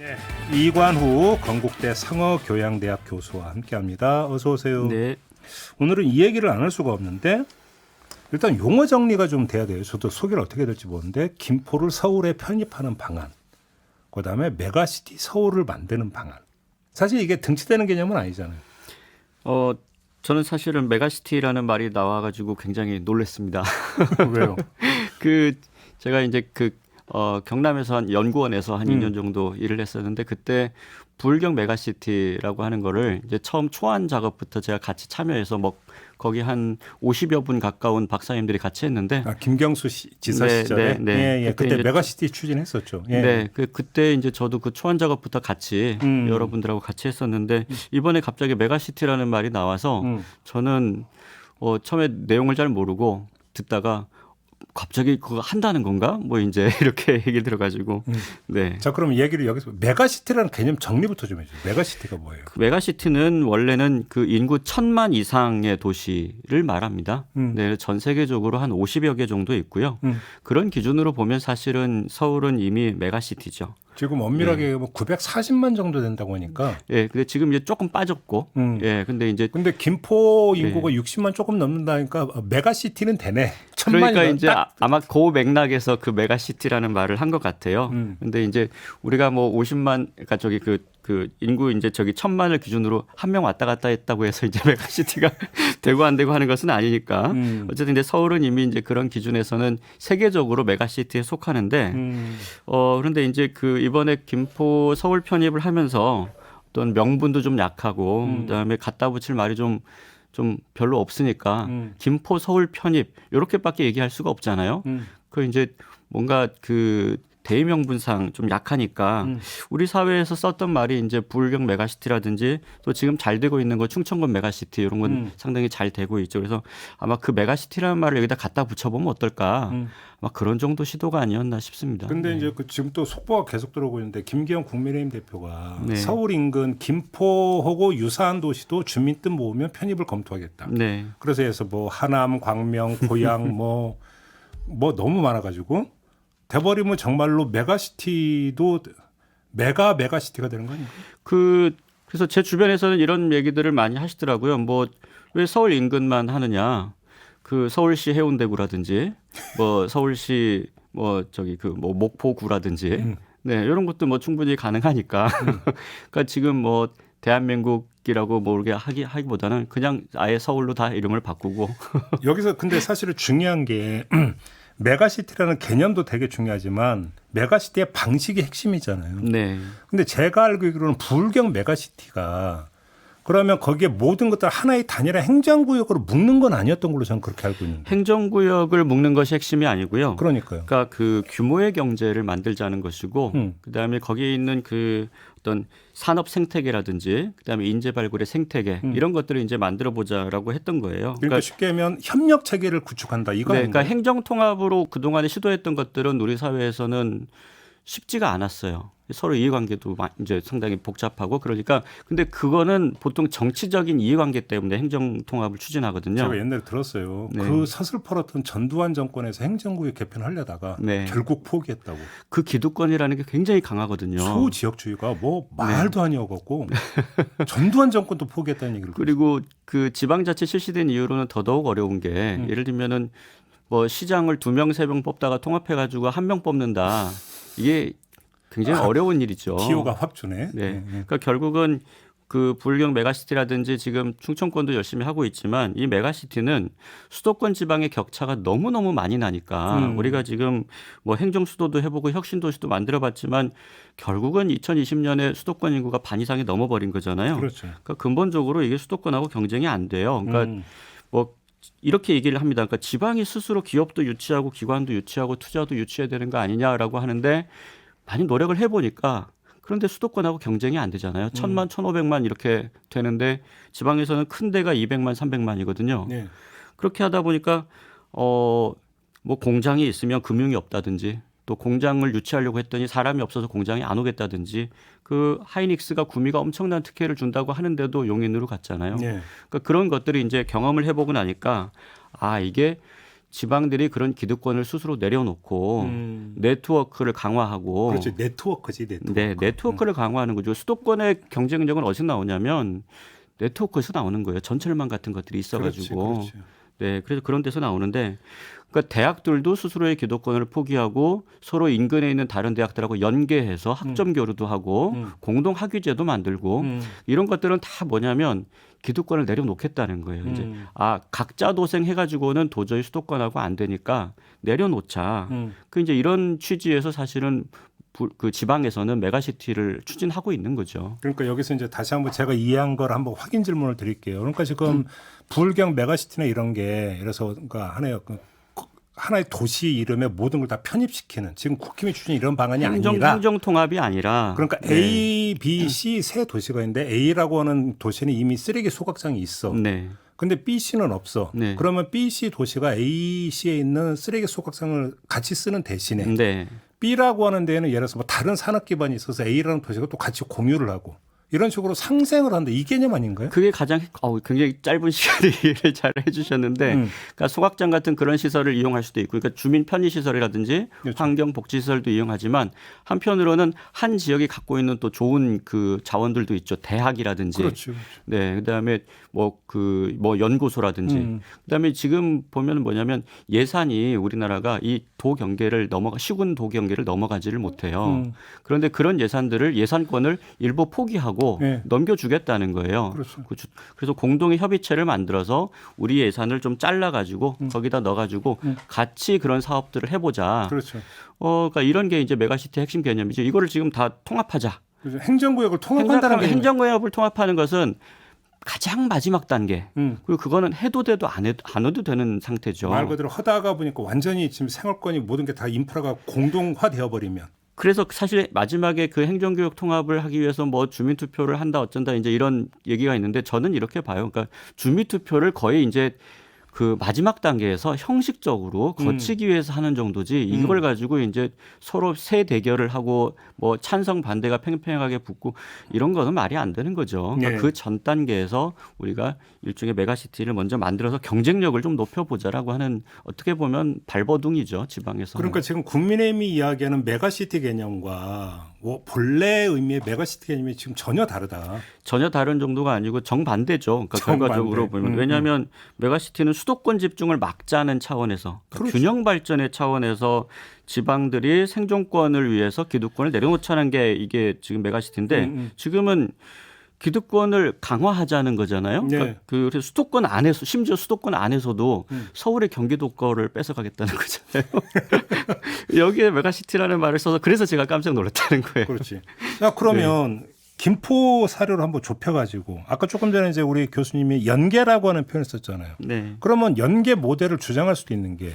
네, 이관후 건국대 상어교양대학 교수와 함께합니다. 어서 오세요. 네. 오늘은 이 얘기를 안 할 수가 없는데 일단 용어 정리가 좀 돼야 돼요. 저도 소개를 어떻게 될지 모르는데 김포를 서울에 편입하는 방안, 그다음에 메가시티 서울을 만드는 방안. 사실 이게 등치되는 개념은 아니잖아요. 저는 사실은 메가시티라는 말이 나와가지고 굉장히 놀랐습니다. 왜요? 제가 이제 경남에서 한 연구원에서 한 2년 정도 일을 했었는데 그때 부울경 메가시티라고 하는 거를 이제 처음 초안 작업부터 제가 같이 참여해서 거기 한 50여 분 가까운 박사님들이 같이 했는데 김경수 지사 네, 시절에 네. 예. 그때 메가시티 추진했었죠. 예. 네, 그때 이제 저도 그 초안 작업부터 같이 여러분들하고 같이 했었는데 이번에 갑자기 메가시티라는 말이 나와서 저는 처음에 내용을 잘 모르고 듣다가 갑자기 그거 한다는 건가? 뭐 이제 이렇게 얘기 들어가지고 네. 자, 그럼 얘기를 여기서 메가시티라는 개념 정리부터 좀 해주세요. 메가시티가 뭐예요? 메가시티는 원래는 그 인구 1,000만 이상의 도시를 말합니다. 네, 전 세계적으로 한 50여 개 정도 있고요. 그런 기준으로 보면 사실은 서울은 이미 메가시티죠. 지금 엄밀하게 뭐 940만 정도 된다고 하니까. 예, 근데 지금 이제 조금 빠졌고, 예, 근데 김포 인구가 60만 조금 넘는다니까 메가시티는 되네. 그러니까 이제 아마 그 맥락에서 그 메가시티라는 말을 한 것 같아요. 근데 이제 우리가 뭐 50만, 그러니까 저기 그 인구 이제 저기 1,000만을 기준으로 한 명 왔다 갔다 했다고 해서 이제 메가시티가 되고 안 되고 하는 것은 아니니까. 어쨌든 이제 서울은 이미 이제 그런 기준에서는 세계적으로 메가시티에 속하는데, 그런데 이제 이번에 김포 서울 편입을 하면서 어떤 명분도 좀 약하고, 그다음에 갖다 붙일 말이 좀 별로 없으니까 김포 서울 편입 이렇게밖에 얘기할 수가 없잖아요. 그 이제 뭔가 대의명분상 좀 약하니까 우리 사회에서 썼던 말이 이제 부울경 메가시티라든지 또 지금 잘 되고 있는 거 충청권 메가시티 이런 건 상당히 잘 되고 있죠. 그래서 아마 그 메가시티라는 말을 여기다 갖다 붙여보면 어떨까. 아마 그런 정도 시도가 아니었나 싶습니다. 근데 이제 지금 또 속보가 계속 들어오고 있는데 김기현 국민의힘 대표가 네. 서울 인근 김포하고 유사한 도시도 주민 뜻 모으면 편입을 검토하겠다. 네. 그래서 해서 뭐 하남, 광명, 고양 뭐 너무 많아가지고 돼버리면 정말로 메가시티도 메가시티가 되는 거 아니에요? 그래서 제 주변에서는 이런 얘기들을 많이 하시더라고요. 뭐 왜 서울 인근만 하느냐? 서울시 해운대구라든지 서울시 목포구라든지 네, 이런 것도 뭐 충분히 가능하니까. 그러니까 지금 대한민국이라고 모르게 하기보다는 그냥 아예 서울로 다 이름을 바꾸고. 여기서 근데 사실은 중요한 게 메가시티라는 개념도 되게 중요하지만 메가시티의 방식이 핵심이잖아요. 네. 근데 제가 알고 있기로는 부울경 메가시티가 그러면 거기에 모든 것들 하나의 단일한 행정구역으로 묶는 건 아니었던 걸로 저는 그렇게 알고 있는데. 행정구역을 묶는 것이 핵심이 아니고요. 그러니까요. 그러니까 규모의 경제를 만들자는 것이고 그다음에 거기에 있는 어떤 산업 생태계라든지 그다음에 인재 발굴의 생태계 이런 것들을 이제 만들어 보자라고 했던 거예요. 그러니까 쉽게 하면 협력 체계를 구축한다 이거 네, 아닌가요? 그러니까 행정 통합으로 그동안에 시도했던 것들은 우리 사회에서는 쉽지가 않았어요. 서로 이해관계도 이제 상당히 복잡하고 그러니까 근데 그거는 보통 정치적인 이해관계 때문에 행정 통합을 추진하거든요. 제가 옛날에 들었어요. 네. 그 서슬퍼렇던 전두환 정권에서 행정구역 개편하려다가 네. 결국 포기했다고. 그 기득권이라는 게 굉장히 강하거든요. 소지역주의가 말도 아니어갖고 전두환 정권도 포기했다는 얘기를. 그리고 지방자치 실시된 이후로는 더더욱 어려운 게 예를 들면은 시장을 2명, 3명 뽑다가 통합해가지고 1명 뽑는다. 이게 굉장히 어려운 일이죠. 기호가 확 주네. 네. 그러니까 결국은 부울경 메가시티라든지 지금 충청권도 열심히 하고 있지만 이 메가시티는 수도권 지방의 격차가 너무너무 많이 나니까 우리가 지금 행정 수도도 해보고 혁신 도시도 만들어봤지만 결국은 2020년에 수도권 인구가 반 이상이 넘어버린 거잖아요. 그렇죠. 그러니까 근본적으로 이게 수도권하고 경쟁이 안 돼요. 그러니까 이렇게 얘기를 합니다. 그러니까 지방이 스스로 기업도 유치하고 기관도 유치하고 투자도 유치해야 되는 거 아니냐라고 하는데 많이 노력을 해보니까 그런데 수도권하고 경쟁이 안 되잖아요. 1,000만, 1,500만 이렇게 되는데 지방에서는 큰 데가 200만, 300만이거든요. 네. 그렇게 하다 보니까 공장이 있으면 금융이 없다든지 또 공장을 유치하려고 했더니 사람이 없어서 공장이 안 오겠다든지 하이닉스가 구미가 엄청난 특혜를 준다고 하는데도 용인으로 갔잖아요. 네. 그러니까 그런 것들이 이제 경험을 해보고 나니까 이게 지방들이 그런 기득권을 스스로 내려놓고 네트워크를 강화하고 그렇죠. 네트워크지 네트워크. 네, 네트워크를 강화하는 거죠. 수도권의 경쟁력은 어디서 나오냐면 네트워크에서 나오는 거예요. 전철망 같은 것들이 있어가지고. 그렇지. 네, 그래서 그런 데서 나오는데, 그러니까 대학들도 스스로의 기득권을 포기하고 서로 인근에 있는 다른 대학들하고 연계해서 학점 교류도 하고 공동 학위제도 만들고 이런 것들은 다 뭐냐면 기득권을 내려놓겠다는 거예요. 이제 각자 도생해가지고는 도저히 수도권하고 안 되니까 내려놓자. 그 이제 이런 취지에서 사실은 그 지방에서는 메가시티를 추진하고 있는 거죠. 그러니까 여기서 이제 다시 한번 제가 이해한 걸 한번 확인 질문을 드릴게요. 그러니까 지금 부울경 메가시티나 이런 게 예를 들어서 그러니까 하나의 도시 이름에 모든 걸 다 편입시키는 지금 국힘이 추진 이런 방안이 아니라 행정 통합이 아니라 그러니까 A, B, C 세 도시가 있는데 A라고 하는 도시는 이미 쓰레기 소각장이 있어. 네. 근데 B, C는 없어. 네. 그러면 B, C 도시가 A, C에 있는 쓰레기 소각장을 같이 쓰는 대신에 네. B라고 하는 데에는 예를 들어서 뭐 다른 산업 기반이 있어서 A라는 도시가 또 같이 공유를 하고 이런 식으로 상생을 한다. 이 개념 아닌가요? 그게 가장 굉장히 짧은 시간에 이해를 잘 해주셨는데, 그러니까 소각장 같은 그런 시설을 이용할 수도 있고, 그러니까 주민 편의 시설이라든지 그렇죠. 환경 복지 시설도 이용하지만 한편으로는 한 지역이 갖고 있는 또 좋은 그 자원들도 있죠. 대학이라든지, 그렇죠. 네, 그다음에 뭐 연구소라든지, 그다음에 지금 보면 뭐냐면 예산이 우리나라가 이 도경계를 시군 도경계를 넘어가지를 못해요. 그런데 그런 예산권을 일부 포기하고 네. 넘겨주겠다는 거예요. 그렇죠. 그래서 공동의 협의체를 만들어서 우리 예산을 좀 잘라가지고 거기다 넣어가지고 같이 그런 사업들을 해보자. 그렇죠. 그러니까 이런 게 이제 메가시티 핵심 개념이죠. 이거를 지금 다 통합하자. 그렇죠. 행정구역을 통합한다는 게 행정구역을 통합하는 것은 가장 마지막 단계. 그리고 그거는 해도 돼도 안 해도 되는 상태죠. 말 그대로 하다가 보니까 완전히 지금 생활권이 모든 게 다 인프라가 공동화되어 버리면. 그래서 사실 마지막에 그 행정교육 통합을 하기 위해서 뭐 주민투표를 한다 어쩐다 이제 이런 얘기가 있는데 저는 이렇게 봐요. 그러니까 주민투표를 거의 이제 그 마지막 단계에서 형식적으로 거치기 위해서 하는 정도지 이걸 가지고 이제 서로 새 대결을 하고 뭐 찬성 반대가 팽팽하게 붙고 이런 거는 말이 안 되는 거죠. 그러니까 네. 그 전 단계에서 우리가 일종의 메가시티를 먼저 만들어서 경쟁력을 좀 높여보자라고 하는 어떻게 보면 발버둥이죠 지방에서. 그러니까 지금 국민의힘이 이야기하는 메가시티 개념과 본래 의미의 메가시티 개념이 지금 전혀 다르다. 전혀 다른 정도가 아니고 정반대죠. 그러니까 정반대. 결과적으로 보면 왜냐하면 메가시티는 수도권 집중을 막자는 차원에서 그러니까 균형 발전의 차원에서 지방들이 생존권을 위해서 기득권을 내려놓자는 게 이게 지금 메가시티인데 지금은 기득권을 강화하자는 거잖아요. 네. 그러니까 그래서 수도권 안에서 심지어 수도권 안에서도 서울의 경기도 거를 뺏어가겠다는 거잖아요. 여기에 메가시티라는 말을 써서 그래서 제가 깜짝 놀랐다는 거예요. 그렇지. 자, 그러면 김포 사례로 한번 좁혀가지고 아까 조금 전에 이제 우리 교수님이 연계라고 하는 표현을 썼잖아요. 네. 그러면 연계 모델을 주장할 수도 있는 게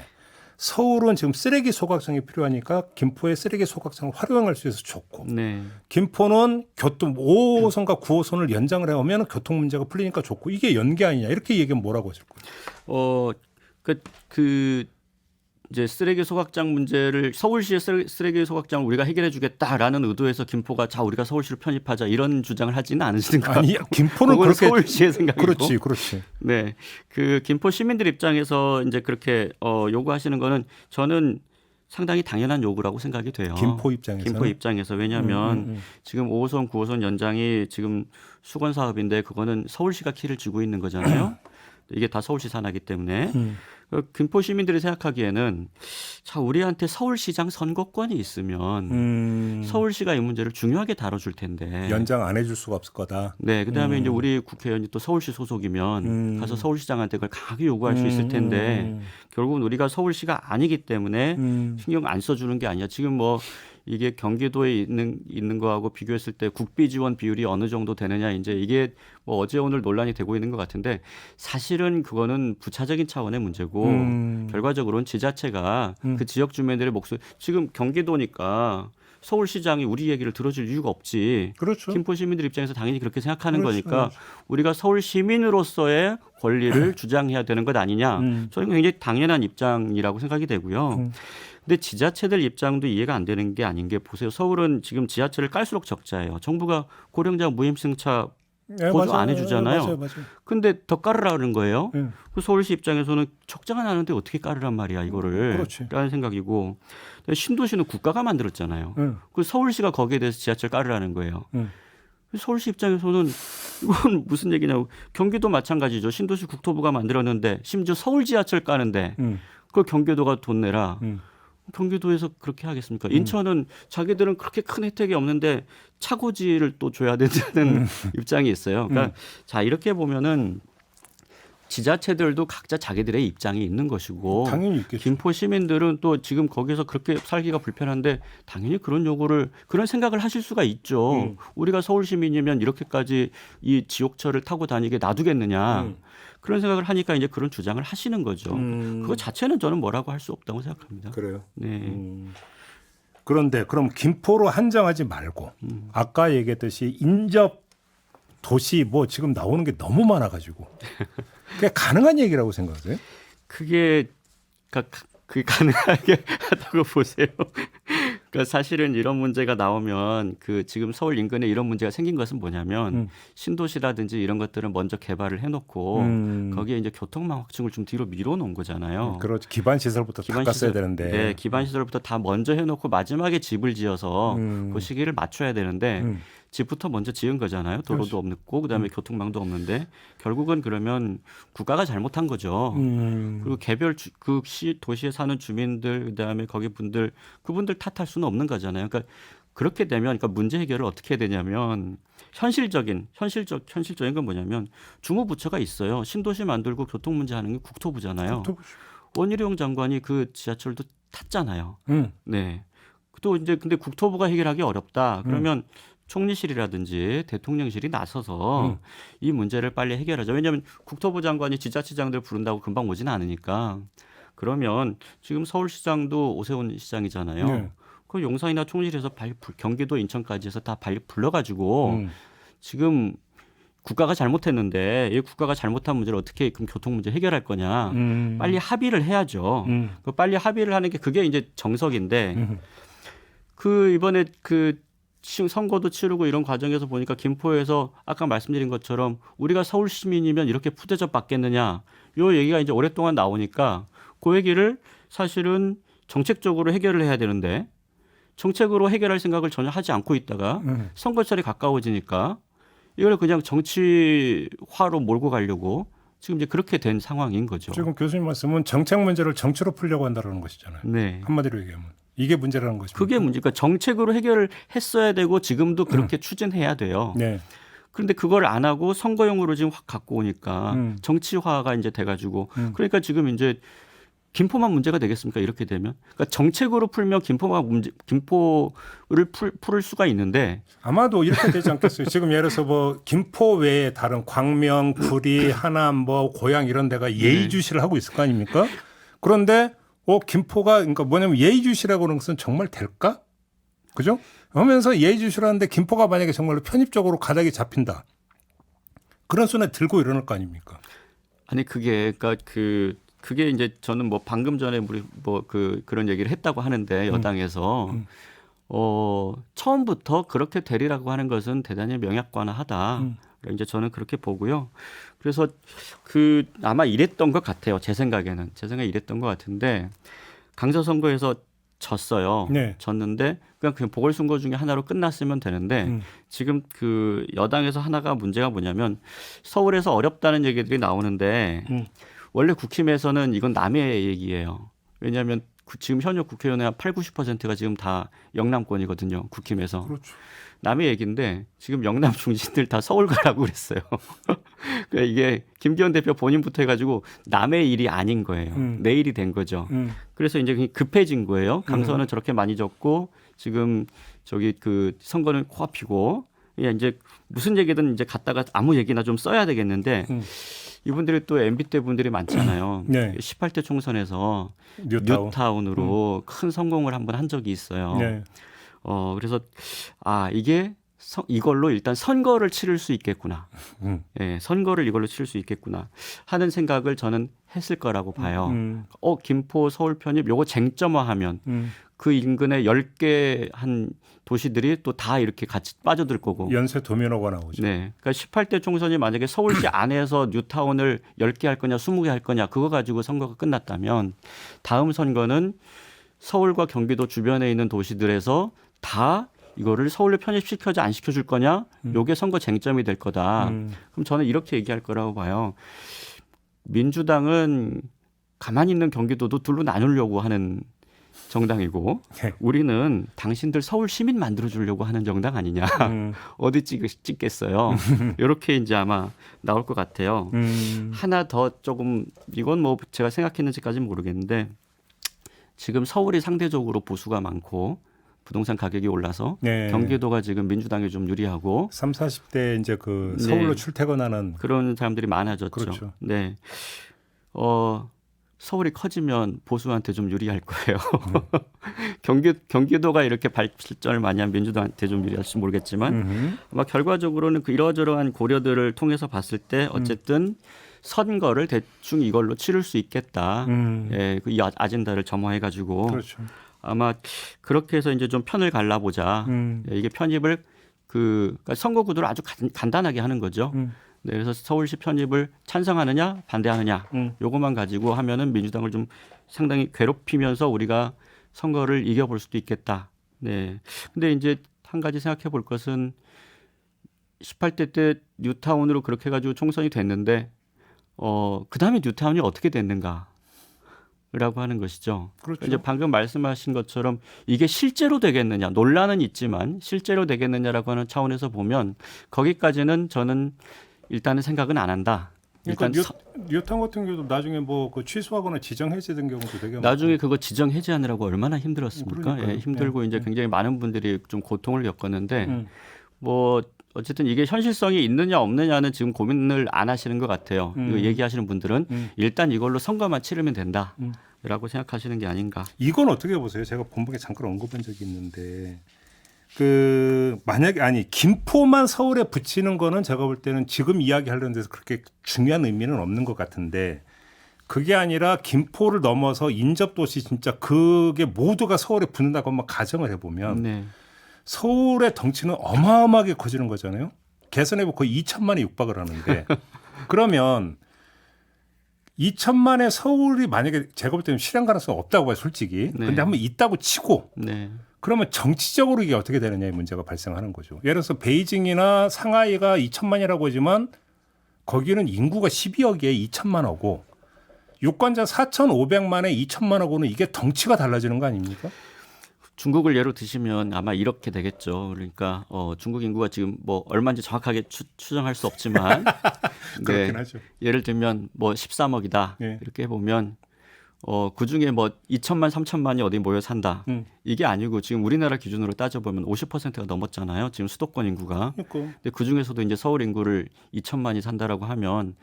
서울은 지금 쓰레기 소각장이 필요하니까 김포의 쓰레기 소각장을 활용할 수 있어서 좋고 네. 김포는 교통 5호선과 9호선을 연장을 해오면 교통 문제가 풀리니까 좋고 이게 연계 아니냐 이렇게 얘기하면 뭐라고 하실 거예요? 이제 쓰레기 소각장 문제를 서울시의 쓰레기 소각장을 우리가 해결해 주겠다라는 의도에서 김포가 우리가 서울시를 편입하자 이런 주장을 하지는 않으시는가? 아니 김포는 그렇게 서울시의 생각이고. 그렇지. 네, 그 김포 시민들 입장에서 이제 그렇게 요구하시는 거는 저는 상당히 당연한 요구라고 생각이 돼요. 김포 입장에서 왜냐하면 지금 5호선, 9호선 연장이 지금 수건 사업인데 그거는 서울시가 키를 쥐고 있는 거잖아요. 이게 다 서울시 산하기 때문에. 김포 시민들이 생각하기에는 우리한테 서울시장 선거권이 있으면 서울시가 이 문제를 중요하게 다뤄줄 텐데 연장 안 해줄 수가 없을 거다. 네, 그다음에 이제 우리 국회의원이 또 서울시 소속이면 가서 서울시장한테 그걸 강하게 요구할 수 있을 텐데 결국은 우리가 서울시가 아니기 때문에 신경 안 써주는 게 아니야. 지금 뭐 이게 경기도에 있는 거하고 비교했을 때 국비 지원 비율이 어느 정도 되느냐 이제 이게 뭐 어제 오늘 논란이 되고 있는 것 같은데 사실은 그거는 부차적인 차원의 문제고 결과적으로는 지자체가 그 지역 주민들의 목소리 지금 경기도니까 서울시장이 우리 얘기를 들어줄 이유가 없지. 그렇죠. 김포 시민들 입장에서 당연히 그렇게 생각하는 그렇죠. 거니까 우리가 서울 시민으로서의 권리를 주장해야 되는 것 아니냐. 저는 굉장히 당연한 입장이라고 생각이 되고요. 근데 지자체들 입장도 이해가 안 되는 게 아닌 게 보세요. 서울은 지금 지하철을 깔수록 적자예요. 정부가 고령자 무임승차 네, 보조 맞아요. 안 해주잖아요. 맞아요. 근데 더 깔으라는 거예요. 네. 그 서울시 입장에서는 적자가 나는데 어떻게 깔으란 말이야 이거를. 그렇지. 라는 생각이고 신도시는 국가가 만들었잖아요. 네. 그 서울시가 거기에 대해서 지하철 깔으라는 거예요. 네. 서울시 입장에서는 이건 무슨 얘기냐고. 경기도 마찬가지죠. 신도시 국토부가 만들었는데 심지어 서울 지하철 까는데 그걸 경기도가 돈 내라. 경기도에서 그렇게 하겠습니까? 인천은 자기들은 그렇게 큰 혜택이 없는데 차고지를 또 줘야 된다는 입장이 있어요. 그러니까 자 이렇게 보면은 지자체들도 각자 자기들의 입장이 있는 것이고 당연히 있겠죠. 김포 시민들은 또 지금 거기서 그렇게 살기가 불편한데 당연히 그런 요구를 그런 생각을 하실 수가 있죠. 우리가 서울 시민이면 이렇게까지 이 지옥철을 타고 다니게 놔두겠느냐. 그런 생각을 하니까 이제 그런 주장을 하시는 거죠. 그거 자체는 저는 뭐라고 할 수 없다고 생각합니다. 그래요. 네. 그런데 그럼 김포로 한정하지 말고 아까 얘기했듯이 인접 도시 뭐 지금 나오는 게 너무 많아가지고 그게 가능한 얘기라고 생각하세요? 그게 가능하게 하다고 보세요. 그러니까 사실은 이런 문제가 나오면 그 지금 서울 인근에 이런 문제가 생긴 것은 뭐냐면 신도시라든지 이런 것들은 먼저 개발을 해놓고 거기에 이제 교통망 확충을 좀 뒤로 밀어놓은 거잖아요. 그렇죠. 기반 시설부터 닦았어야 되는데. 네, 기반 시설부터 다 먼저 해놓고 마지막에 집을 지어서 그 시기를 맞춰야 되는데 집부터 먼저 지은 거잖아요. 도로도 없고 그다음에 교통망도 없는데 결국은 그러면 국가가 잘못한 거죠. 그리고 개별 도시에 사는 주민들 그다음에 거기 분들 그분들 탓할 수는 없는 거잖아요. 그러니까 그렇게 되면 그러니까 문제 해결을 어떻게 해야 되냐면 현실적인 건 뭐냐면 주무부처가 있어요. 신도시 만들고 교통 문제 하는 게 국토부잖아요. 원희룡 장관이 그 지하철도 탔잖아요. 네. 또 이제 근데 국토부가 해결하기 어렵다. 그러면 총리실이라든지 대통령실이 나서서 이 문제를 빨리 해결하죠. 왜냐하면 국토부 장관이 지자체장들 부른다고 금방 오지는 않으니까. 그러면 지금 서울시장도 오세훈 시장이잖아요. 네. 그 용산이나 총리실에서 경기도 인천까지 해서 다 불러가지고 지금 국가가 잘못했는데 이 국가가 잘못한 문제를 어떻게 그럼 교통 문제 해결할 거냐. 빨리 합의를 해야죠. 그 빨리 합의를 하는 게 그게 이제 정석인데 그 이번에 그 선거도 치르고 이런 과정에서 보니까 김포에서 아까 말씀드린 것처럼 우리가 서울 시민이면 이렇게 푸대접 받겠느냐 요 얘기가 이제 오랫동안 나오니까 그 얘기를 사실은 정책적으로 해결을 해야 되는데 정책으로 해결할 생각을 전혀 하지 않고 있다가 선거철이 가까워지니까 이걸 그냥 정치화로 몰고 가려고 지금 이제 그렇게 된 상황인 거죠. 지금 교수님 말씀은 정책 문제를 정치로 풀려고 한다는 것이잖아요. 네. 한마디로 얘기하면. 이게 문제라는 것입니다. 그게 문제니까 정책으로 해결을 했어야 되고 지금도 그렇게 추진해야 돼요. 네. 그런데 그걸 안 하고 선거용으로 지금 확 갖고 오니까 정치화가 이제 돼가지고 그러니까 지금 이제 김포만 문제가 되겠습니까? 이렇게 되면 그러니까 정책으로 풀면 김포를 풀을 수가 있는데 아마도 이렇게 되지 않겠어요. 지금 예를 들어서 뭐 김포 외에 다른 광명, 구리, 하남, 뭐 고양 이런 데가 예의주시를 하고 있을 거 아닙니까? 그런데 김포가 그러니까 뭐냐면 예의주시라고 하는 것은 정말 될까? 그죠? 하면서 예의주시라는데 김포가 만약에 정말로 편입적으로 가닥이 잡힌다. 그런 손에 들고 일어날 거 아닙니까? 아니 그러니까 그게 이제 저는 뭐 방금 전에 우리 뭐 그런 얘기를 했다고 하는데 여당에서 처음부터 그렇게 되리라고 하는 것은 대단히 명약관화하다. 이제 저는 그렇게 보고요. 그래서 아마 이랬던 것 같아요. 제 생각에 이랬던 것 같은데 강서 선거에서 졌어요. 네. 졌는데 그냥 보궐선거 중에 하나로 끝났으면 되는데 지금 그 여당에서 하나가 문제가 뭐냐면 서울에서 어렵다는 얘기들이 나오는데 원래 국힘에서는 이건 남의 얘기예요. 왜냐하면 지금 현역 국회의원의 한 80~90%가 지금 다 영남권이거든요. 국힘에서. 그렇죠. 남의 얘기인데 지금 영남 중진들 다 서울 가라고 그랬어요. 그러니까 이게 김기현 대표 본인부터 해가지고 남의 일이 아닌 거예요. 내 일이 된 거죠. 그래서 이제 급해진 거예요. 강서는 저렇게 많이 졌고 지금 저기 선거는 코앞이고 이제 무슨 얘기든 이제 갖다가 아무 얘기나 좀 써야 되겠는데 이분들이 또 MB 때 분들이 많잖아요. 네. 18대 총선에서 뉴타운으로 큰 성공을 한번 한 적이 있어요. 네. 그래서 이게 이걸로 일단 선거를 치를 수 있겠구나. 예, 선거를 이걸로 치를 수 있겠구나 하는 생각을 저는 했을 거라고 봐요. 김포 서울 편입 요거 쟁점화하면 그 인근에 10개 한 도시들이 또 다 이렇게 같이 빠져들 거고. 연쇄 도미노가 나오죠. 네. 그러니까 18대 총선이 만약에 서울시 안에서 뉴타운을 10개 할 거냐 20개 할 거냐 그거 가지고 선거가 끝났다면 다음 선거는 서울과 경기도 주변에 있는 도시들에서 다 이거를 서울로 편입시켜지 안 시켜줄 거냐 요게 선거 쟁점이 될 거다. 그럼 저는 이렇게 얘기할 거라고 봐요. 민주당은 가만히 있는 경기도도 둘로 나누려고 하는 정당이고 네. 우리는 당신들 서울 시민 만들어주려고 하는 정당 아니냐. 어디 찍겠어요. 이렇게 이제 아마 나올 것 같아요. 하나 더 조금 이건 뭐 제가 생각했는지까지는 모르겠는데 지금 서울이 상대적으로 보수가 많고 부동산 가격이 올라서 네. 경기도가 지금 민주당이 좀 유리하고 30, 40대 이제 그 서울로 네. 출퇴근하는 그런 사람들이 많아졌죠. 그렇죠. 네. 서울이 커지면 보수한테 좀 유리할 거예요. 경기도가 이렇게 발전을 많이 한 민주당한테 좀 유리할지 모르겠지만 아마 결과적으로는 그 이러저러한 고려들을 통해서 봤을 때 어쨌든 선거를 대충 이걸로 치를 수 있겠다. 예, 이 아젠다를 점화해가지고 그렇죠. 아마 그렇게 해서 이제 좀 편을 갈라보자. 예, 이게 편입을 그러니까 선거 구도를 아주 간단하게 하는 거죠. 네, 그래서 서울시 편입을 찬성하느냐 반대하느냐 요것만 가지고 하면은 민주당을 좀 상당히 괴롭히면서 우리가 선거를 이겨볼 수도 있겠다. 네. 근데 이제 한 가지 생각해 볼 것은 18대 때 뉴타운으로 그렇게 해가지고 총선이 됐는데 그 다음에 뉴타운이 어떻게 됐는가? 라고 하는 것이죠. 그렇죠. 이제 방금 말씀하신 것처럼 이게 실제로 되겠느냐 논란은 있지만 실제로 되겠느냐라고 하는 차원에서 보면 거기까지는 저는 일단은 생각은 안 한다. 그러니까 일단 뉴타운 같은 경우도 나중에 뭐 그 취소하거나 지정 해제된 경우도 되게 나중에 많고. 그거 지정 해제하느라고 얼마나 힘들었습니까? 그러니까요. 예, 힘들고 네. 이제 굉장히 많은 분들이 좀 고통을 겪었는데 음. 뭐 어쨌든 이게 현실성이 있느냐 없느냐는 지금 고민을 안 하시는 것 같아요. 이거 얘기하시는 분들은 일단 이걸로 선거만 치르면 된다라고 생각하시는 게 아닌가. 이건 어떻게 보세요? 제가 본방에 잠깐 언급한 적이 있는데 그 만약에 아니 김포만 서울에 붙이는 거는 제가 볼 때는 지금 이야기하려는 데서 그렇게 중요한 의미는 없는 것 같은데 그게 아니라 김포를 넘어서 인접도시 진짜 그게 모두가 서울에 붙는다고 한번 가정을 해보면 네. 서울의 덩치는 어마어마하게 커지는 거잖아요. 개선해보면 거의 2천만에 육박을 하는데 그러면 2천만의 서울이 만약에 제가 볼 때는 실현 가능성이 없다고 봐요, 솔직히. 네. 근데 한번 있다고 치고 네. 그러면 정치적으로 이게 어떻게 되느냐의 문제가 발생하는 거죠. 예를 들어서 베이징이나 상하이가 2천만이라고 하지만 거기는 인구가 12억에 2천만하고 유권자 4,500만에 2천만하고는 이게 덩치가 달라지는 거 아닙니까? 중국을 예로 드시면 아마 이렇게 되겠죠. 그러니까 중국 인구가 지금 뭐 얼마인지 정확하게 추정할 수 없지만 그렇긴 하죠. 예를 들면 뭐 13억이다 네. 이렇게 보면 그 중에 뭐 2천만 3천만이 어디 모여 산다 이게 아니고 지금 우리나라 기준으로 따져보면 50%가 넘었잖아요. 지금 수도권 인구가. 그러니까. 근데 그 중에서도 이제 서울 인구를 2천만이 산다라고 하면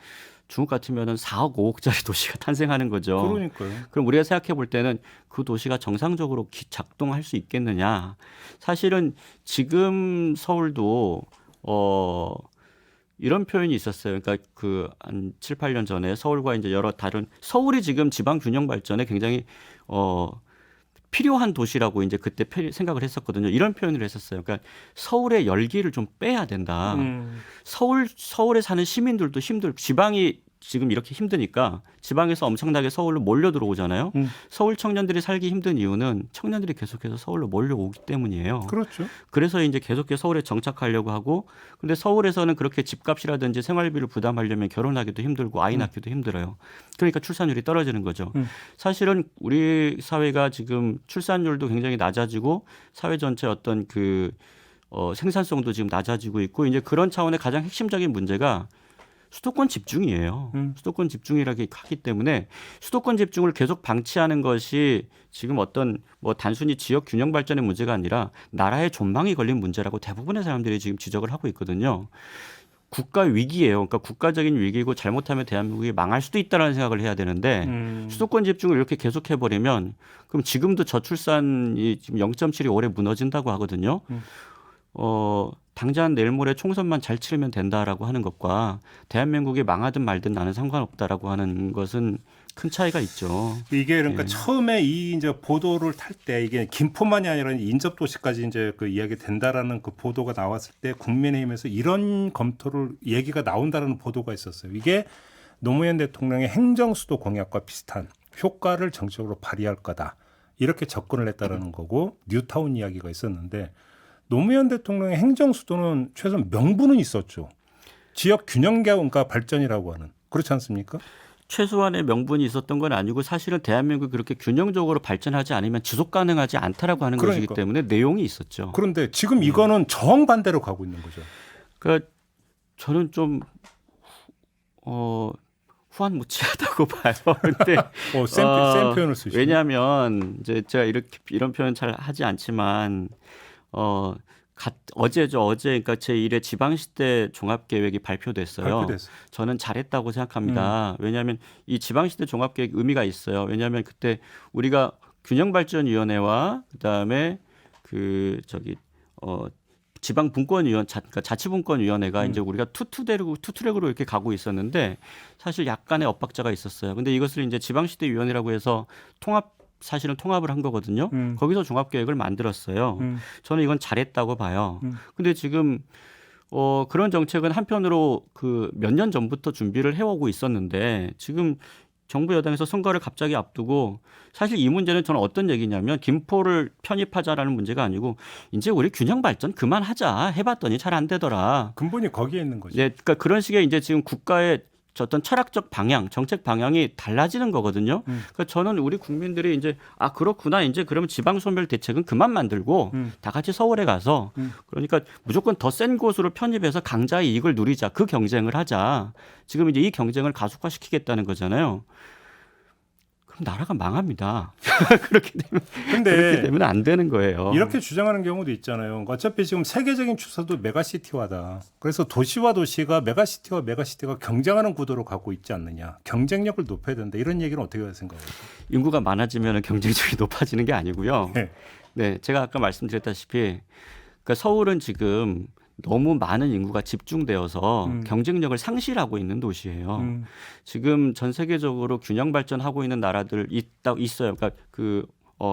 중국 같으면은 4억 5억짜리 도시가 탄생하는 거죠. 그러니까요. 그럼 우리가 생각해 볼 때는 그 도시가 정상적으로 작동할 수 있겠느냐? 사실은 지금 서울도 이런 표현이 있었어요. 그러니까 그 한 7, 8년 전에 서울과 이제 여러 다른 서울이 지금 지방 균형 발전에 굉장히 필요한 도시라고 이제 그때 생각을 했었거든요. 이런 표현을 했었어요. 그러니까 서울의 열기를 좀 빼야 된다. 서울에 사는 시민들도 지방이 지금 이렇게 힘드니까 지방에서 엄청나게 서울로 몰려 들어오잖아요. 서울 청년들이 살기 힘든 이유는 청년들이 계속해서 서울로 몰려오기 때문이에요. 그렇죠. 그래서 이제 계속해서 서울에 정착하려고 하고 근데 서울에서는 그렇게 집값이라든지 생활비를 부담하려면 결혼하기도 힘들고 아이 낳기도 힘들어요. 그러니까 출산율이 떨어지는 거죠. 사실은 우리 사회가 지금 출산율도 굉장히 낮아지고 사회 전체 어떤 그 생산성도 지금 낮아지고 있고 이제 그런 차원의 가장 핵심적인 문제가 수도권 집중이에요. 수도권 집중이라기 하기 때문에 수도권 집중을 계속 방치하는 것이 지금 어떤 뭐 단순히 지역 균형 발전의 문제가 아니라 나라의 존망이 걸린 문제라고 대부분의 사람들이 지금 지적을 하고 있거든요. 국가 위기예요. 그러니까 국가적인 위기고 잘못하면 대한민국이 망할 수도 있다라는 생각을 해야 되는데 수도권 집중을 이렇게 계속해 버리면 그럼 지금도 저출산이 지금 0.7이 올해 무너진다고 하거든요. 당장 내일 모레 총선만 잘 치르면 된다라고 하는 것과 대한민국이 망하든 말든 나는 상관없다라고 하는 것은 큰 차이가 있죠. 이게 그러니까 예. 처음에 이 이제 보도를 탈 때 이게 김포만이 아니라 인접 도시까지 이제 그 이야기 된다라는 그 보도가 나왔을 때 국민의힘에서 이런 검토를 얘기가 나온다라는 보도가 있었어요. 이게 노무현 대통령의 행정수도 공약과 비슷한 효과를 정책으로 발휘할 거다. 이렇게 접근을 했다라는 거고 뉴타운 이야기가 있었는데 노무현 대통령의 행정수도는 최소한 명분은 있었죠. 지역 균형과 발전이라고 하는. 그렇지 않습니까? 최소한의 명분이 있었던 건 아니고 사실은 대한민국이 그렇게 균형적으로 발전하지 않으면 지속 가능하지 않다라고 하는 것이기 그러니까. 때문에 내용이 있었죠. 그런데 지금 이거는 정반대로 가고 있는 거죠. 그러니까 저는 좀 후한무치하다고 봐요. 근데 센 표현을 쓰시죠. 왜냐하면 이제 제가 이런 표현 잘 하지 않지만 어제죠. 어제 그러니까 제1회 지방시대 종합계획이 발표됐어요. 저는 잘했다고 생각합니다. 왜냐하면 이 지방시대 종합계획 의미가 있어요. 왜냐하면 그때 우리가 균형발전위원회와 그다음에 지방분권위원 그러니까 자치분권위원회가 이제 우리가 투트랙으로 이렇게 가고 있었는데 사실 약간의 엇박자가 있었어요. 근데 이것을 이제 지방시대위원회라고 해서 사실은 통합을 한 거거든요. 거기서 종합계획을 만들었어요. 저는 이건 잘했다고 봐요. 근데 지금 그런 정책은 한편으로 그 몇 년 전부터 준비를 해오고 있었는데 지금 정부 여당에서 선거를 갑자기 앞두고 사실 이 문제는 저는 어떤 얘기냐면 김포를 편입하자라는 문제가 아니고 이제 우리 균형 발전 그만하자 해봤더니 잘 안 되더라. 근본이 거기에 있는 거죠. 네, 그러니까 그런 식의 이제 지금 국가의 어떤 철학적 방향, 정책 방향이 달라지는 거거든요. 그러니까 저는 우리 국민들이 이제 그렇구나 이제 그러면 지방 소멸 대책은 그만 만들고 다 같이 서울에 가서 그러니까 무조건 더 센 곳으로 편입해서 강자의 이익을 누리자 그 경쟁을 하자. 지금 이제 이 경쟁을 가속화시키겠다는 거잖아요. 그럼 나라가 망합니다. 그렇게 되면 안 되는 거예요. 이렇게 주장하는 경우도 있잖아요. 어차피 지금 세계적인 추세도 메가시티화다. 그래서 도시와 도시가 메가시티와 메가시티가 경쟁하는 구도로 가고 있지 않느냐. 경쟁력을 높여야 된다. 이런 얘기는 어떻게 생각하세요? 인구가 많아지면 경쟁력이 높아지는 게 아니고요. 네. 네, 제가 아까 말씀드렸다시피 그러니까 서울은 지금 너무 많은 인구가 집중되어서 경쟁력을 상실하고 있는 도시예요. 지금 전 세계적으로 균형 발전하고 있는 나라들 있어요. 그러니까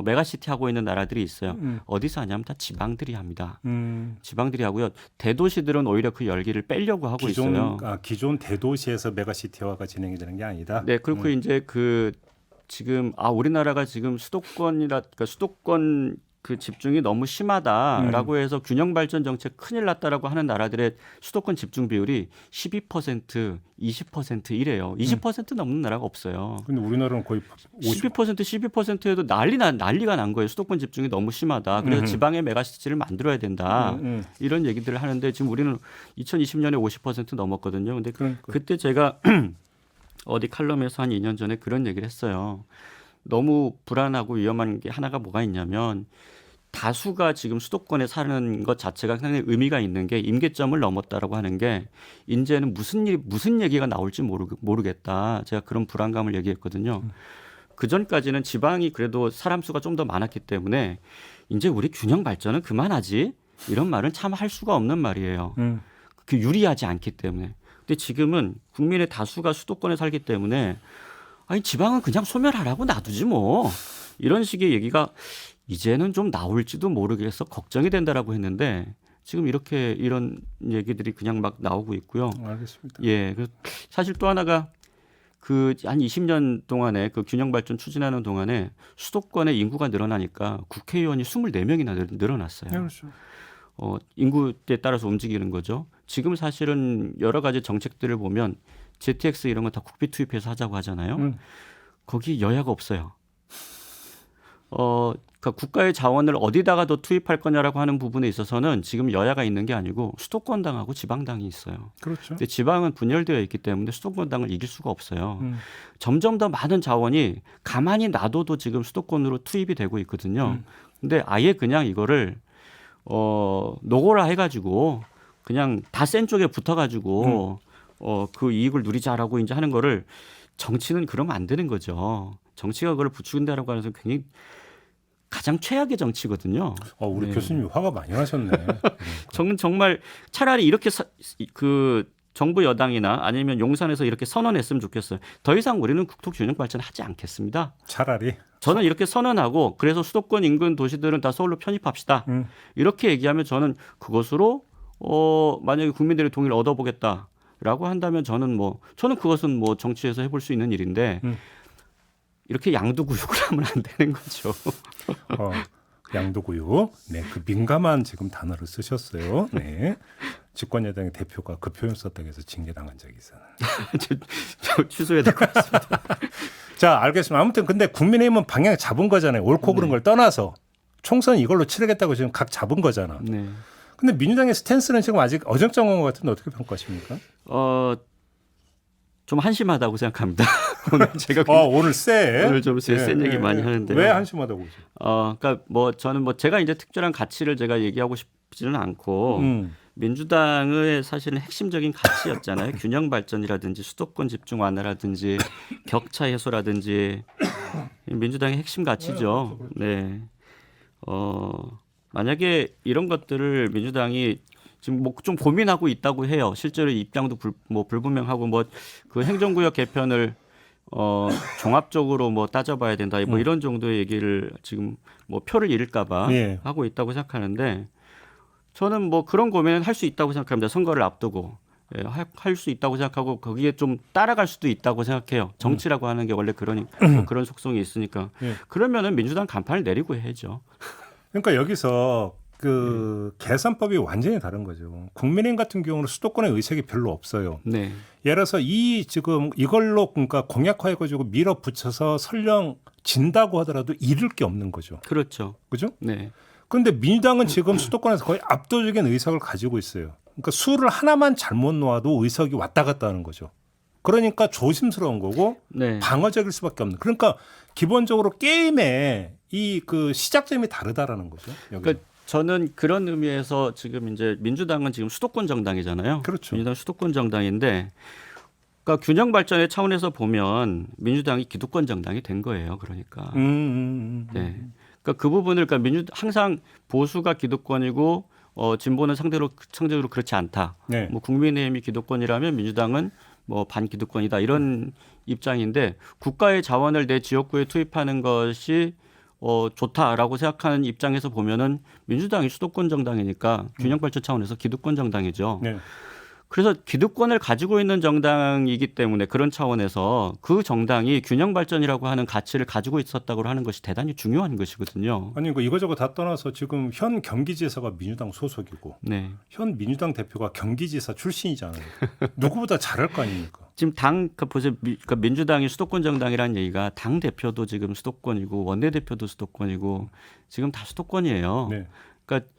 메가시티 하고 있는 나라들이 있어요. 어디서 하냐면 다 지방들이 합니다. 지방들이 하고요. 대도시들은 오히려 그 열기를 빼려고 하고 있어요. 기존 대도시에서 메가시티화가 진행이 되는 게 아니다. 네, 그렇고 이제 지금 우리나라가 지금 그러니까 수도권 그 집중이 너무 심하다라고 해서 균형 발전 정책 큰일 났다라고 하는 나라들의 수도권 집중 비율이 12%, 20% 이래요. 20% 넘는 나라가 없어요. 근데 우리나라는 거의 12%, 12%에도 난리가 난 거예요. 수도권 집중이 너무 심하다. 그래서 지방의 메가시티를 만들어야 된다. 이런 얘기들을 하는데 지금 우리는 2020년에 50% 넘었거든요. 근데 그때 제가 어디 칼럼에서 한 2년 전에 그런 얘기를 했어요. 너무 불안하고 위험한 게 하나가 뭐가 있냐면 다수가 지금 수도권에 사는 것 자체가 상당히 의미가 있는 게 임계점을 넘었다라고 하는 게 이제는 무슨 얘기가 나올지 모르겠다. 제가 그런 불안감을 얘기했거든요. 그 전까지는 지방이 그래도 사람 수가 좀 더 많았기 때문에 이제 우리 균형 발전은 그만하지 이런 말은 참 할 수가 없는 말이에요. 그 유리하지 않기 때문에. 근데 지금은 국민의 다수가 수도권에 살기 때문에 지방은 그냥 소멸하라고 놔두지 뭐 이런 식의 얘기가 이제는 좀 나올지도 모르겠어 걱정이 된다라고 했는데 지금 이런 얘기들이 그냥 막 나오고 있고요. 알겠습니다. 예, 사실 또 하나가 한 20년 동안에 그 균형 발전 추진하는 동안에 수도권의 인구가 늘어나니까 국회의원이 24명이나 늘어났어요. 그렇죠. 인구에 따라서 움직이는 거죠. 지금 사실은 여러 가지 정책들을 보면 GTX 이런 거 다 국비 투입해서 하자고 하잖아요. 거기 여야가 없어요. 그러니까 국가의 자원을 어디다가 더 투입할 거냐라고 하는 부분에 있어서는 지금 여야가 있는 게 아니고 수도권당하고 지방당이 있어요. 그렇죠. 근데 지방은 분열되어 있기 때문에 수도권당을 이길 수가 없어요. 점점 더 많은 자원이 가만히 놔둬도 지금 수도권으로 투입이 되고 있거든요. 근데 아예 그냥 이거를 노고라 해가지고 그냥 다 센 쪽에 붙어가지고 그 이익을 누리자라고 이제 하는 거를 정치는 그러면 안 되는 거죠. 정치가 그걸 부추긴다라고 하는 것은 굉장히 가장 최악의 정치거든요. 우리 교수님 화가 많이 나셨네. 저는 정말 차라리 이렇게 정부 여당이나 아니면 용산에서 이렇게 선언했으면 좋겠어요. 더 이상 우리는 국토 균형 발전하지 않겠습니다. 차라리 저는 이렇게 선언하고 그래서 수도권 인근 도시들은 다 서울로 편입합시다. 이렇게 얘기하면 저는 그것으로 만약에 국민들의 동의를 얻어보겠다라고 한다면 저는 그것은 정치에서 해볼 수 있는 일인데 이렇게 양도구역을 하면 안 되는 거죠. 양도구역. 네, 그 민감한 지금 단어를 쓰셨어요. 네. 집권 여당의 대표가 그 표현 썼다고 해서 징계당한 적이 있어요. 저 취소해야 될 것 같습니다. 자, 알겠습니다. 아무튼 근데 국민의힘은 방향 잡은 거잖아요. 옳고 그른 걸 떠나서 총선 이걸로 치르겠다고 지금 각 잡은 거잖아. 네. 근데 민주당의 스탠스는 지금 아직 어정쩡한 것 같은데 어떻게 평가하십니까? 좀 한심하다고 생각합니다. 오늘 제가 오늘 쎄. 오늘 좀 센 얘기 많이 하는데 왜 한심하다고 보세요? 그러니까 저는 제가 이제 특별한 가치를 제가 얘기하고 싶지는 않고 민주당의 사실은 핵심적인 가치였잖아요. 균형 발전이라든지 수도권 집중 완화라든지 격차 해소라든지 민주당의 핵심 가치죠. 네. 만약에 이런 것들을 민주당이 지금 좀 고민하고 있다고 해요. 실제로 입장도 불분명하고 그 행정구역 개편을 종합적으로 따져봐야 된다. 이런 정도의 얘기를 지금 표를 잃을까봐 하고 있다고 생각하는데 저는 그런 고민은 할 수 있다고 생각합니다. 선거를 앞두고 할 수 있다고 생각하고 거기에 좀 따라갈 수도 있다고 생각해요. 정치라고 하는 게 원래 그런 속성이 있으니까 그러면은 민주당 간판을 내리고 해야죠. 그러니까 여기서 그 계산법이 완전히 다른 거죠. 국민의힘 같은 경우는 수도권의 의석이 별로 없어요. 네. 예를 들어서 지금 이걸로 그러니까 공약화해가지고 밀어붙여서 설령 진다고 하더라도 잃을 게 없는 거죠. 그렇죠. 그죠? 네. 그런데 민주당은 지금 수도권에서 거의 압도적인 의석을 가지고 있어요. 그러니까 수를 하나만 잘못 놓아도 의석이 왔다 갔다 하는 거죠. 그러니까 조심스러운 거고 네. 방어적일 수밖에 없는. 그러니까 기본적으로 게임의 그 시작점이 다르다라는 거죠. 그러니까 저는 그런 의미에서 지금 이제 민주당은 지금 수도권 정당이잖아요. 그렇죠. 민주당 수도권 정당인데, 그러니까 균형 발전의 차원에서 보면 민주당이 기득권 정당이 된 거예요. 그러니까. 네. 그러니까 그 부분을 항상 보수가 기득권이고 진보는 상대적으로 그렇지 않다. 네. 국민의힘이 기득권이라면 민주당은 반기득권이다 이런 입장인데 국가의 자원을 내 지역구에 투입하는 것이 좋다라고 생각하는 입장에서 보면은 민주당이 수도권 정당이니까 균형 발전 차원에서 기득권 정당이죠. 네. 그래서 기득권을 가지고 있는 정당이기 때문에 그런 차원에서 그 정당이 균형 발전이라고 하는 가치를 가지고 있었다고 하는 것이 대단히 중요한 것이거든요. 아니 이거저거 다 떠나서 지금 현 경기지사가 민주당 소속이고 네. 현 민주당 대표가 경기지사 출신이잖아요. 누구보다 잘할 거 아닙니까? 지금 보세요. 민주당이 수도권 정당이라는 얘기가 당 대표도 지금 수도권이고 원내 대표도 수도권이고 지금 다 수도권이에요. 네. 그러니까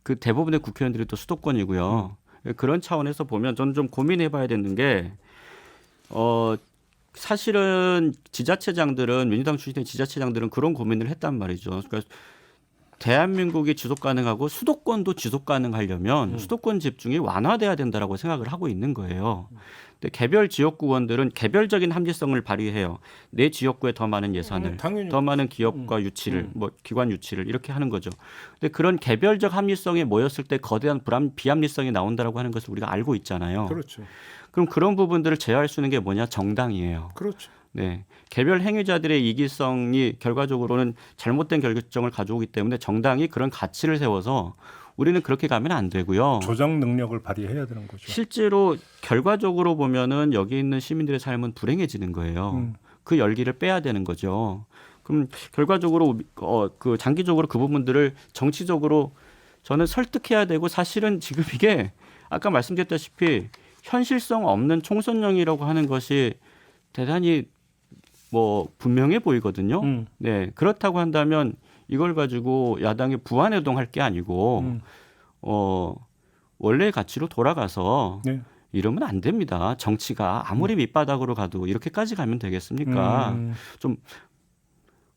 그 대부분의 국회의원들이 또 수도권이고요. 그런 차원에서 보면 저는 좀 고민해봐야 되는 게 사실은 지자체장들은 민주당 출신의 지자체장들은 그런 고민을 했단 말이죠. 그러니까 대한민국이 지속 가능하고 수도권도 지속 가능하려면 수도권 집중이 완화돼야 된다라고 생각을 하고 있는 거예요. 근데 개별 지역구원들은 개별적인 합리성을 발휘해요. 내 지역구에 더 많은 예산을, 더 많은 기업과 유치를, 기관 유치를 이렇게 하는 거죠. 근데 그런 개별적 합리성에 모였을 때 거대한 비합리성이 나온다라고 하는 것을 우리가 알고 있잖아요. 그렇죠. 그럼 그런 부분들을 제어할 수 있는 게 뭐냐? 정당이에요. 그렇죠. 네, 개별 행위자들의 이기성이 결과적으로는 잘못된 결정을 가져오기 때문에 정당이 그런 가치를 세워서 우리는 그렇게 가면 안 되고요. 조정 능력을 발휘해야 되는 거죠. 실제로 결과적으로 보면은 여기 있는 시민들의 삶은 불행해지는 거예요. 그 열기를 빼야 되는 거죠. 그럼 결과적으로 그 장기적으로 그 부분들을 정치적으로 저는 설득해야 되고 사실은 지금 이게 아까 말씀드렸다시피 현실성 없는 총선령이라고 하는 것이 대단히 분명해 보이거든요. 네, 그렇다고 한다면 이걸 가지고 야당이 부안해동할 게 아니고 원래의 가치로 돌아가서 네. 이러면 안 됩니다. 정치가 아무리 밑바닥으로 가도 이렇게까지 가면 되겠습니까? 좀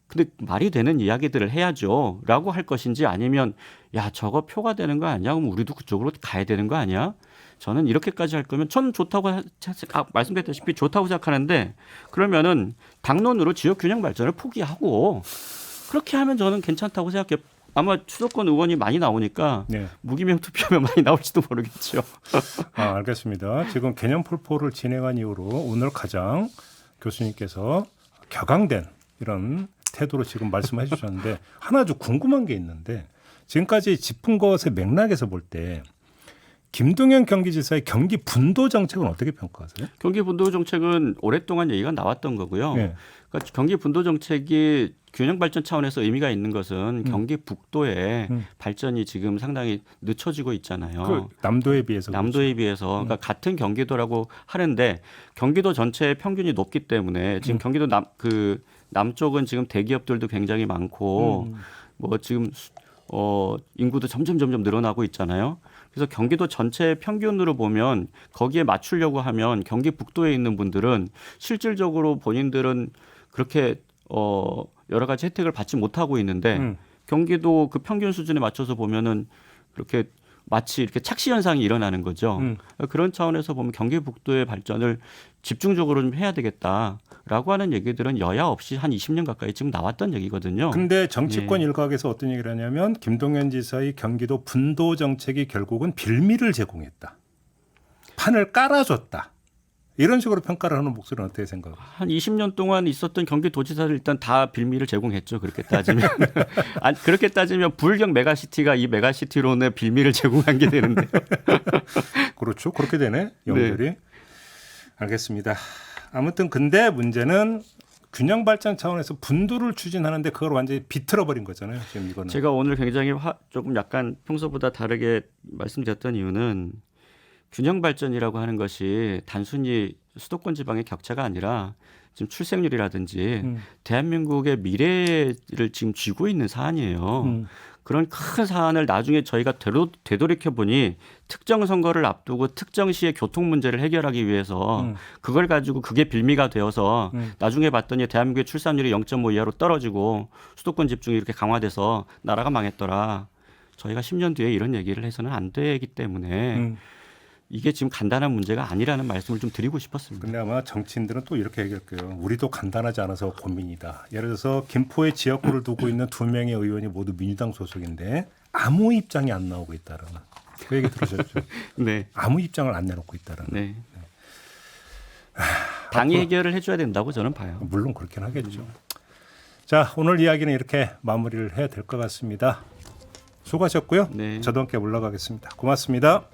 근데 말이 되는 이야기들을 해야죠.라고 할 것인지 아니면 야 저거 표가 되는 거 아니야? 그럼 우리도 그쪽으로 가야 되는 거 아니야? 저는 이렇게까지 할 거면 전 좋다고 말씀드렸다시피 좋다고 생각하는데 그러면은 당론으로 지역 균형 발전을 포기하고 그렇게 하면 저는 괜찮다고 생각해요. 아마 수도권 의원이 많이 나오니까 네. 무기명 투표하면 많이 나올지도 모르겠죠. 알겠습니다. 지금 개념 풀포를 진행한 이후로 오늘 가장 교수님께서 격앙된 이런 태도로 지금 말씀해 주셨는데 하나 좀 궁금한 게 있는데 지금까지 짚은 것의 맥락에서 볼 때 김동연 경기지사의 경기 분도 정책은 어떻게 평가하세요? 경기 분도 정책은 오랫동안 얘기가 나왔던 거고요. 네. 그러니까 경기 분도 정책이 균형 발전 차원에서 의미가 있는 것은 경기 북도의 발전이 지금 상당히 늦춰지고 있잖아요. 그 남도에 비해서 남도에 비해서 그러니까 같은 경기도라고 하는데 경기도 전체의 평균이 높기 때문에 지금 경기도 남쪽은 지금 대기업들도 굉장히 많고 뭐 지금 인구도 점점 늘어나고 있잖아요. 그래서 경기도 전체 평균으로 보면 거기에 맞추려고 하면 경기 북도에 있는 분들은 실질적으로 본인들은 그렇게 여러 가지 혜택을 받지 못하고 있는데 경기도 그 평균 수준에 맞춰서 보면은 그렇게 마치 이렇게 착시 현상이 일어나는 거죠. 그런 차원에서 보면 경기 북도의 발전을 집중적으로 좀 해야 되겠다라고 하는 얘기들은 여야 없이 한 20년 가까이 지금 나왔던 얘기거든요. 근데 정치권 일각에서 어떤 얘기를 하냐면 김동연 지사의 경기도 분도 정책이 결국은 빌미를 제공했다. 판을 깔아줬다. 이런 식으로 평가를 하는 목소리는 어떻게 생각하세요? 한 20년 동안 있었던 경기도지사들 일단 다 빌미를 제공했죠. 그렇게 따지면. 아니, 그렇게 따지면 불경 메가시티가 이 메가시티론의 빌미를 제공한 게 되는데. 그렇죠. 그렇게 되네. 연결이. 네. 알겠습니다. 아무튼 근데 문제는 균형 발전 차원에서 분도를 추진하는데 그걸 완전히 비틀어 버린 거잖아요. 지금 이거는. 제가 오늘 굉장히 조금 약간 평소보다 다르게 말씀드렸던 이유는 균형 발전이라고 하는 것이 단순히 수도권 지방의 격차가 아니라 지금 출생률이라든지 대한민국의 미래를 지금 쥐고 있는 사안이에요. 그런 큰 사안을 나중에 저희가 되돌이켜 보니 특정 선거를 앞두고 특정 시의 교통 문제를 해결하기 위해서 그걸 가지고 그게 빌미가 되어서 나중에 봤더니 대한민국의 출산율이 0.5 이하로 떨어지고 수도권 집중이 이렇게 강화돼서 나라가 망했더라. 저희가 10년 뒤에 이런 얘기를 해서는 안 되기 때문에 이게 지금 간단한 문제가 아니라는 말씀을 좀 드리고 싶었습니다. 근데 아마 정치인들은 또 이렇게 얘기할 거예요. 우리도 간단하지 않아서 고민이다. 예를 들어서 김포에 지역구를 두고 있는 2명의 의원이 모두 민주당 소속인데 아무 입장이 안 나오고 있다라는 그 얘기 들으셨죠? 네. 아무 입장을 안 내놓고 있다라는. 네. 당이 해결을 해줘야 된다고 저는 봐요. 물론 그렇긴 하겠죠. 자, 오늘 이야기는 이렇게 마무리를 해야 될 것 같습니다. 수고하셨고요. 네. 저도 함께 올라가겠습니다. 고맙습니다.